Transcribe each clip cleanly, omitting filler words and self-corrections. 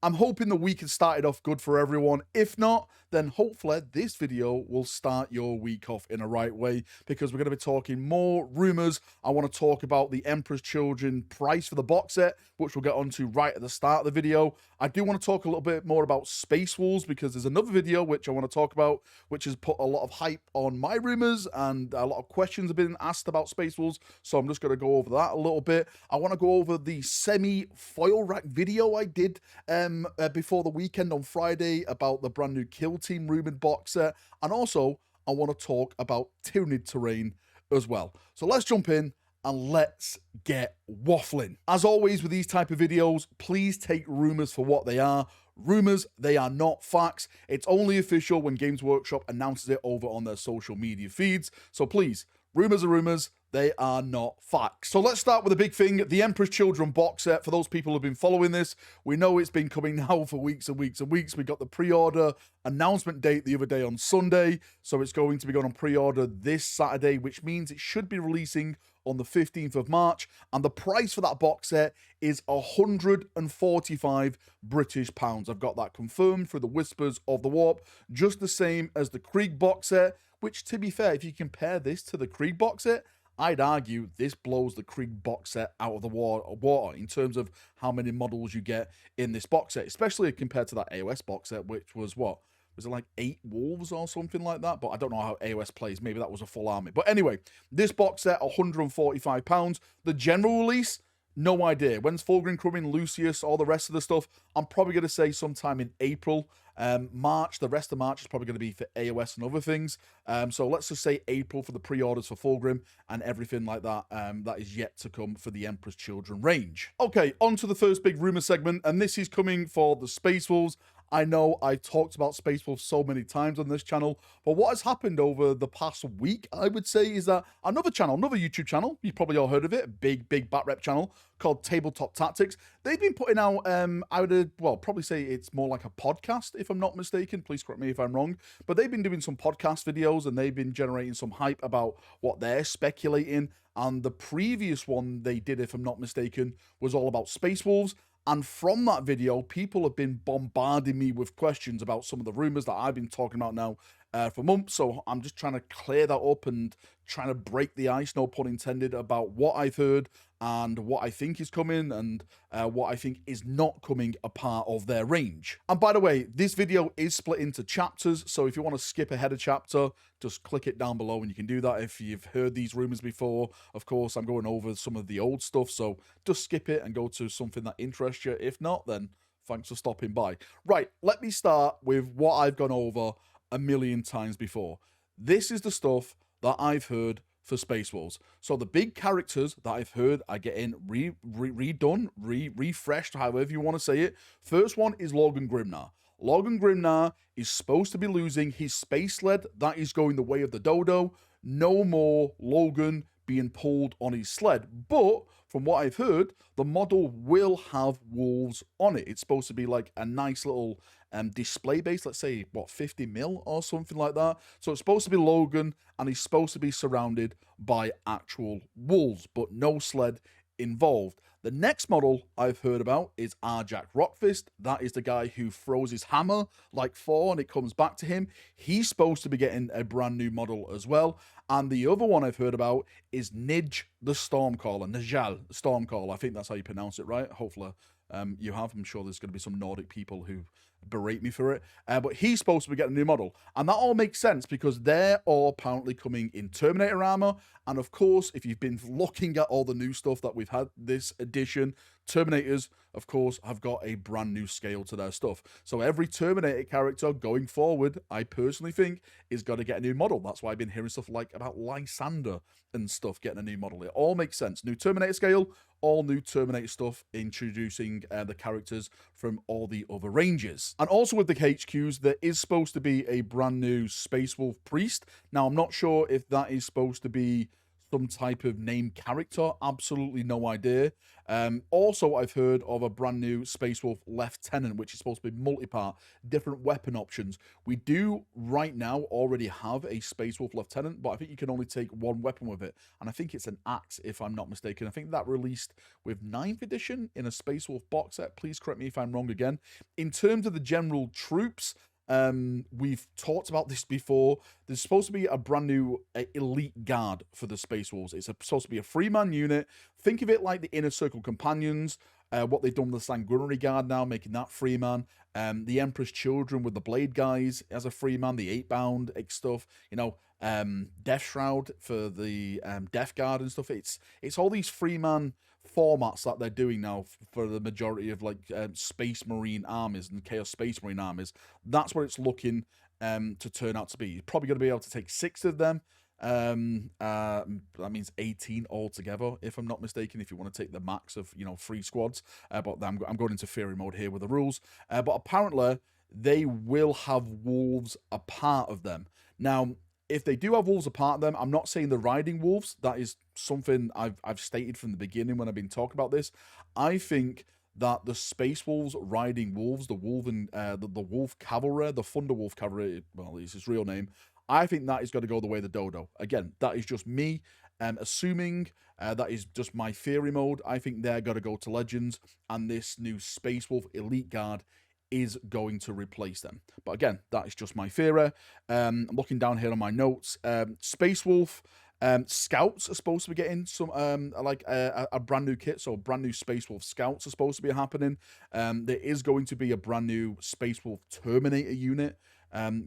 I'm hoping the week has started off good for everyone. If not, then hopefully this video will start your week off in a right way, because we're going to be talking more rumors. I want to talk about the Emperor's Children price for the box set, which we'll get onto right at the start of the video. I do want to talk a little bit more about Space Wolves, because there's another video which I want to talk about, which has put a lot of hype on my rumors, and a lot of questions have been asked about Space Wolves, so I'm just going to go over that a little bit. I want to go over the semi-foil rack video I did before the weekend on Friday about the brand new Kill Team rumored box set, and also I want to talk about Tyranid Terrain as well. So let's jump in and let's get waffling. As always with these type of videos, please take rumors for what they are. Rumors, they are not facts. It's only official when Games Workshop announces it over on their social media feeds. So please, rumors are rumors. They are not facts. So let's start with a big thing. The Emperor's Children box set. For those people who have been following this, we know it's been coming now for weeks and weeks and weeks. We got the pre-order announcement date the other day on Sunday. So it's going to be going on pre-order this Saturday, which means it should be releasing on the 15th of March. And the price for that box set is 145 British pounds. I've got that confirmed through the Whispers of the Warp, just the same as the Krieg box set, which, to be fair, if you compare this to the Krieg box set, I'd argue this blows the Krieg box set out of the water in terms of how many models you get in this box set, especially compared to that AOS box set, which was what? Was it like 8 wolves or something like that? But I don't know how AOS plays. Maybe that was a full army. But anyway, this box set, £145. The general release, no idea. When's Fulgrim coming, Lucius, all the rest of the stuff? I'm probably going to say sometime in April. March, the rest of March is probably going to be for AOS and other things. So let's just say April for the pre-orders for Fulgrim and everything like that. That is yet to come for the Emperor's Children range. Okay, on to the first big rumor segment, and this is coming for the Space Wolves. I know I've talked about Space Wolves so many times on this channel, but what has happened over the past week, I would say, is that another channel, another YouTube channel, you've probably all heard of it, big bat rep channel called Tabletop Tactics. They've been putting out, I would, probably say it's more like a podcast, if I'm not mistaken. Please correct me if I'm wrong. But they've been doing some podcast videos, and they've been generating some hype about what they're speculating. And the previous one they did, if I'm not mistaken, was all about Space Wolves. And from that video, people have been bombarding me with questions about some of the rumors that I've been talking about now for months. So I'm just trying to clear that up and trying to break the ice, no pun intended, about what I've heard and what I think is coming and what I think is not coming a part of their range. And by the way, this video is split into chapters, so if you want to skip ahead a chapter, just click it down below and you can do that. If you've heard these rumors before, of course, I'm going over some of the old stuff, so just skip it and go to something that interests you. If not, then thanks for stopping by. Right, let me start with what I've gone over a million times before. This is the stuff that I've heard for Space Wolves. So the big characters that I've heard are getting redone, refreshed, however you want to say it. First one is Logan Grimnar. Logan Grimnar is supposed to be losing his space sled. That is going the way of the dodo. No more Logan being pulled on his sled. But from what I've heard, the model will have wolves on it. It's supposed to be like a nice little display base, let's say, what, 50 mil or something like that. So it's supposed to be Logan, and he's supposed to be surrounded by actual wolves, but no sled involved. The next model I've heard about is Arjak Rockfist. That is the guy who throws his hammer like Thor and it comes back to him. He's supposed to be getting a brand new model as well. And the other one I've heard about is Nij the Stormcaller, Najal Stormcaller. I think that's how you pronounce it, right? Hopefully you have. I'm sure there's going to be some Nordic people who berate me for it. But he's supposed to be getting a new model. And that all makes sense because they're all apparently coming in Terminator armor. And of course, if you've been looking at all the new stuff that we've had this edition, Terminators, of course, have got a brand new scale to their stuff. So every Terminator character going forward, I personally think, is going to get a new model. That's why I've been hearing stuff like about Lysander and stuff getting a new model. It all makes sense. New Terminator scale, all new Terminator stuff, introducing the characters from all the other ranges. And also with the HQs, there is supposed to be a brand new Space Wolf Priest. Now, I'm not sure if that is supposed to be some type of named character. Absolutely no idea. Also, I've heard of a brand new Space Wolf Lieutenant, which is supposed to be multi-part, different weapon options. We do right now already have a Space Wolf Lieutenant, but I think you can only take one weapon with it, and I think it's an axe, if I'm not mistaken. I think that released with 9th edition in a Space Wolf box set. Please correct me if I'm wrong again. In terms of the general troops, we've talked about this before. There's supposed to be a brand new elite guard for the Space Wolves. It's supposed to be a 3-man unit. Think of it like the Inner Circle Companions, what they've done with the Sanguinary Guard now, making that 3-man. The Emperor's Children with the Blade guys as a 3-man, the 8-bound stuff, you know, Death Shroud for the Death Guard and stuff. It's all these 3-man formats that they're doing now for the majority of like Space Marine armies and Chaos Space Marine armies. That's what it's looking to turn out to be. You're probably going to be able to take 6 of them. That means 18 altogether, if I'm not mistaken, if you want to take the max of, you know, 3 squads. But I'm going into theory mode here with the rules. But apparently they will have wolves a part of them. Now, if they do have wolves a part of them, I'm not saying the riding wolves. That is something I've stated from the beginning when I've been talking about this. I think that the Space Wolves riding wolves, the Wolf Cavalry, the Thunder Wolf Cavalry, well, it's his real name, I think that is going to go the way of the dodo. Again, that is just me assuming. That is just my theory mode. I think they're going to go to Legends, and this new Space Wolf Elite Guard is going to replace them. But again, that is just my theory. I'm looking down here on my notes. Space Wolf Scouts are supposed to be getting some a brand new kit. So brand new Space Wolf Scouts are supposed to be happening. There is going to be a brand new Space Wolf Terminator unit,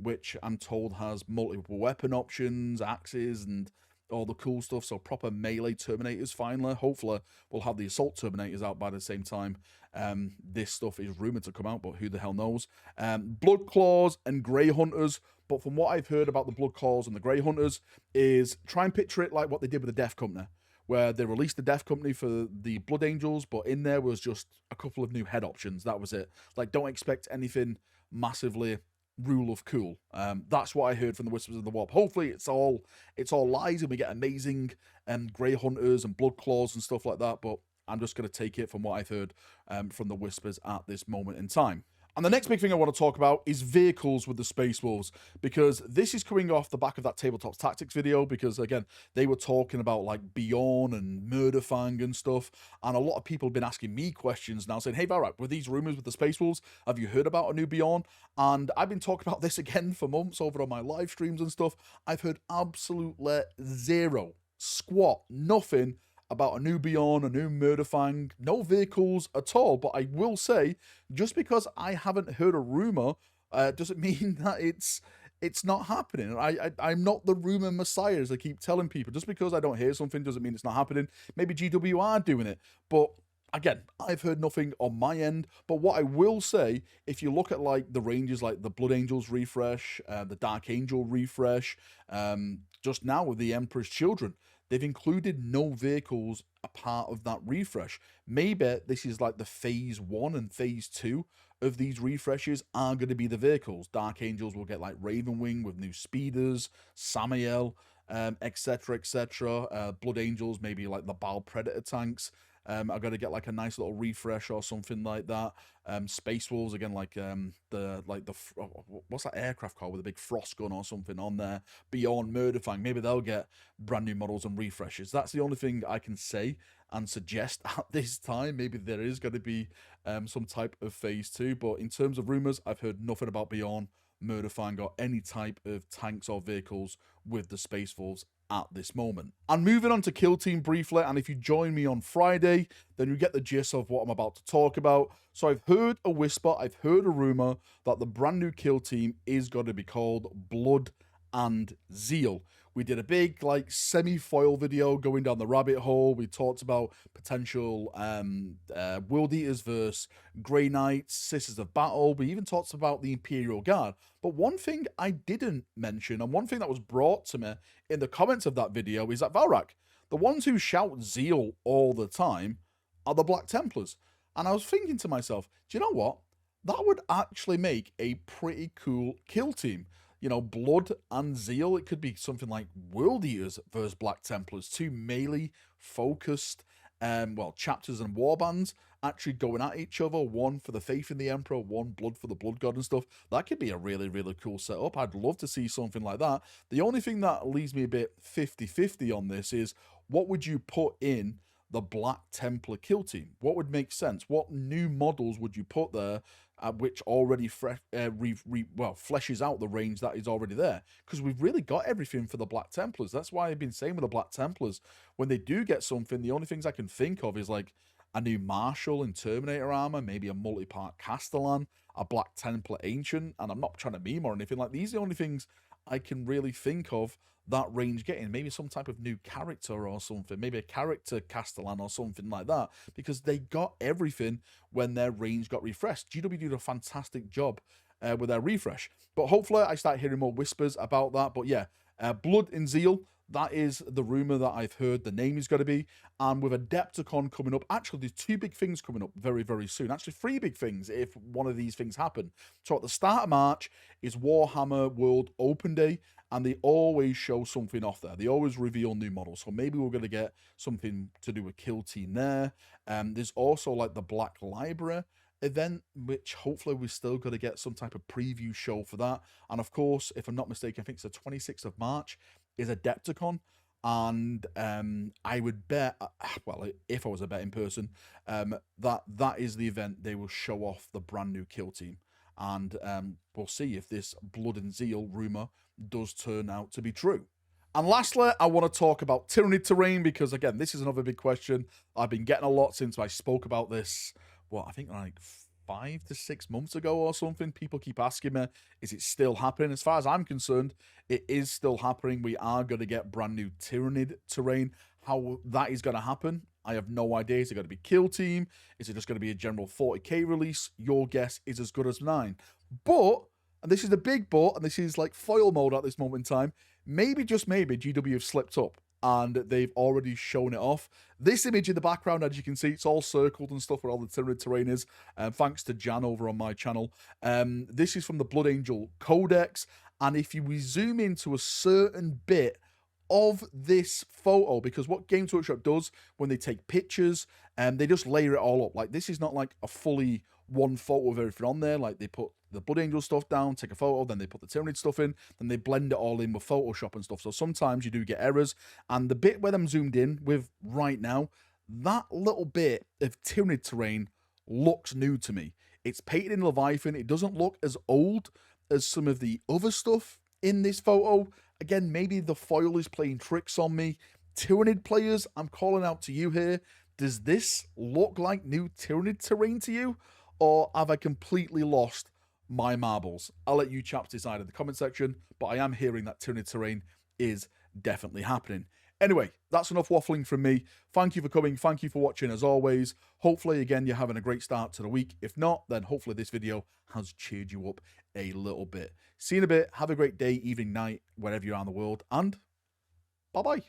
which I'm told has multiple weapon options, axes, and all the cool stuff. So proper melee Terminators finally. Hopefully we'll have the Assault Terminators out by the same time this stuff is rumored to come out, but who the hell knows. Blood Claws and Grey Hunters. But from what I've heard about the Blood Claws and the Grey Hunters is try and picture it like what they did with the Death Company, where they released the Death Company for the Blood Angels, but in there was just a couple of new head options. That was it. Like, don't expect anything massively rule of cool. That's what I heard from the Whispers of the Warp. Hopefully it's all lies and we get amazing Grey Hunters and Blood Claws and stuff like that, but I'm just going to take it from what I've heard from the Whispers at this moment in time. And the next big thing I want to talk about is vehicles with the Space Wolves, because this is coming off the back of that Tabletop Tactics video, because again, they were talking about like Bjorn and Murderfang and stuff, and a lot of people have been asking me questions now saying, hey Valrak, with these rumors with the Space Wolves, have you heard about a new Bjorn? And I've been talking about this again for months over on my live streams and stuff. I've heard absolutely zero, squat, nothing about a new Bjorn, a new Murderfang, no vehicles at all. But I will say, just because I haven't heard a rumor doesn't mean that it's not happening. I'm not the rumor messiah, as I keep telling people. Just because I don't hear something doesn't mean it's not happening. Maybe GW are doing it, but again, I've heard nothing on my end. But what I will say, if you look at like the ranges, like the Blood Angels refresh, the Dark Angel refresh, just now with the Emperor's Children, they've included no vehicles a part of that refresh. Maybe this is like the phase 1 and phase 2 of these refreshes are going to be the vehicles. Dark Angels will get like Ravenwing with new speeders, Samael, etc, etc. Blood Angels, maybe like the Baal Predator tanks, are going to get like a nice little refresh or something like that. Space Wolves again, like what's that aircraft called with a big frost gun or something on there? Beyond Murderfang, maybe they'll get brand new models and refreshes. That's the only thing I can say and suggest at this time. Maybe there is going to be some type of phase 2, but in terms of rumors, I've heard nothing about Beyond Murderfang or any type of tanks or vehicles with the Space Wolves at this moment. And moving on to Kill Team briefly, and if you join me on Friday, then you get the gist of what I'm about to talk about. So I've heard a whisper, I've heard a rumor that the brand new Kill Team is going to be called Blood and Zeal. We did a big like semi-foil video going down the rabbit hole. We talked about potential World Eaters versus Grey Knights, Sisters of Battle. We even talked about the Imperial Guard. But one thing I didn't mention, and one thing that was brought to me in the comments of that video, is that Valrak, the ones who shout Zeal all the time are the Black Templars. And I was thinking to myself, do you know what? That would actually make a pretty cool kill team. you know, Blood and Zeal. It could be something like World Eaters versus Black Templars, two melee focused well, chapters and warbands actually going at each other, one for the faith in the Emperor, one blood for the blood god and stuff. That could be a really, really cool setup. I'd love to see something like that. The only thing that leaves me a bit 50-50 on this is, what would you put in the Black Templar kill team? What would make sense? What new models would you put there, which already fleshes out the range that is already there? Because we've really got everything for the Black Templars. That's why I've been saying with the Black Templars, when they do get something, the only things I can think of is like a new Marshal in Terminator armor, maybe a multi-part Castellan, a Black Templar Ancient, and I'm not trying to meme or anything. Like, these are the only things I can really think of that range getting. Maybe some type of new character or something, maybe a character Castellan or something like that, because they got everything when their range got refreshed. GW did a fantastic job with their refresh, but hopefully I start hearing more whispers about that. But yeah, Blood and Zeal, that is the rumor that I've heard the name is going to be. And with Adepticon coming up, actually there's two big things coming up very, very soon. Actually, three big things if one of these things happen. So at the start of March is Warhammer World Open Day, and they always show something off there. They always reveal new models. So maybe we're going to get something to do with Kill Team there. There's also like the Black Library event, which hopefully we're still going to get some type of preview show for that. And of course, if I'm not mistaken, I think it's the 26th of March is Adepticon. And I would bet, well, if I was a betting person, that is the event they will show off the brand new kill team. And we'll see if this Blood and Zeal rumor does turn out to be true. And lastly, I want to talk about Tyranid Terrain, because again, this is another big question. I've been getting a lot since I spoke about this, well, I think like 5 to 6 months ago or something. People keep asking me, is it still happening? As far as I'm concerned, it is still happening. We are going to get brand new Tyranid Terrain. How that is going to happen, I have no idea. Is it going to be kill team? Is it just going to be a general 40k release? Your guess is as good as mine. But, and this is the big but, and this is like foil mode at this moment in time, maybe, just maybe, GW have slipped up and they've already shown it off. This image in the background, as you can see, it's all circled and stuff where all the Tyranid Terrain is, thanks to Jan over on my channel. This is from the Blood Angel Codex, and if you zoom into a certain bit of this photo, because what Games Workshop does when they take pictures, they just layer it all up. Like, this is not like a fully one photo of everything on there. Like, they put the Blood Angel stuff down, take a photo, then they put the Tyranid stuff in, then they blend it all in with Photoshop and stuff. So sometimes you do get errors. And the bit where I'm zoomed in with right now, that little bit of Tyranid Terrain looks new to me. It's painted in Leviathan. It doesn't look as old as some of the other stuff in this photo. Again, maybe the foil is playing tricks on me. Tyranid players, I'm calling out to you here. Does this look like new Tyranid Terrain to you? Or have I completely lost my marbles? I'll let you chaps decide in the comment section, but I am hearing that Tyranid Terrain is definitely happening. Anyway, that's enough waffling from me. Thank you for coming. Thank you for watching as always. Hopefully, again, you're having a great start to the week. If not, then hopefully this video has cheered you up a little bit. See you in a bit. Have a great day, evening, night, wherever you are in the world, and bye-bye.